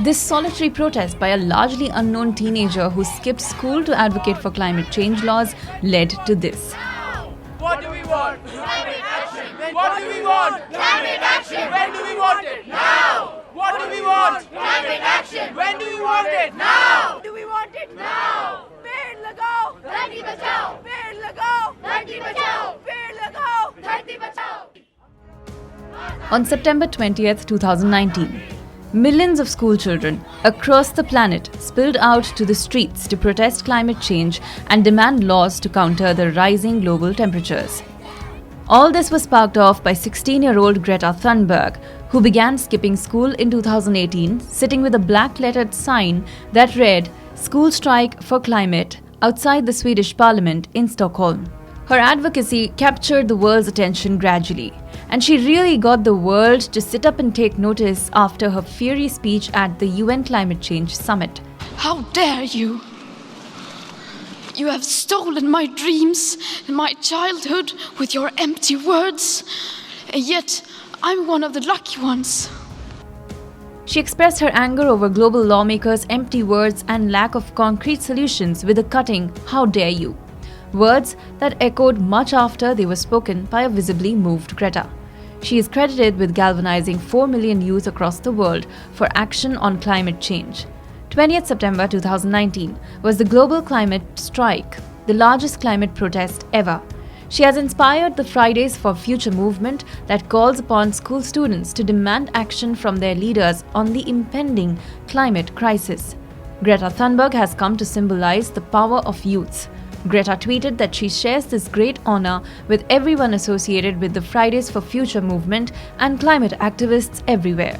This solitary protest by a largely unknown teenager who skipped school to advocate for climate change laws led to this. What do we want? Climate action! What do we want? Climate action! When do we want it? Now! What do we want? Climate action! When do we want it? Now! Do we want it? Now! पेड़ लगाओ, धरती बचाओ, पेड़ लगाओ, धरती बचाओ, पेड़ लगाओ, धरती बचाओ. On September 20th, 2019, millions of school children across the planet spilled out to the streets to protest climate change and demand laws to counter the rising global temperatures. All this was sparked off by 16-year-old Greta Thunberg, who began skipping school in 2018, sitting with a black-lettered sign that read, "School Strike for Climate," outside the Swedish parliament in Stockholm. Her advocacy captured the world's attention gradually, and she really got the world to sit up and take notice after her fiery speech at the UN Climate Change Summit. How dare you! You have stolen my dreams and my childhood with your empty words, and yet I'm one of the lucky ones. She expressed her anger over global lawmakers' empty words and lack of concrete solutions with a cutting "How dare you!" words that echoed much after they were spoken by a visibly moved Greta. She is credited with galvanizing 4 million youth across the world for action on climate change. 20th September 2019 was the global climate strike, the largest climate protest ever. She has inspired the Fridays for Future movement that calls upon school students to demand action from their leaders on the impending climate crisis. Greta Thunberg has come to symbolize the power of youth. Greta tweeted that she shares this great honor with everyone associated with the Fridays for Future movement and climate activists everywhere.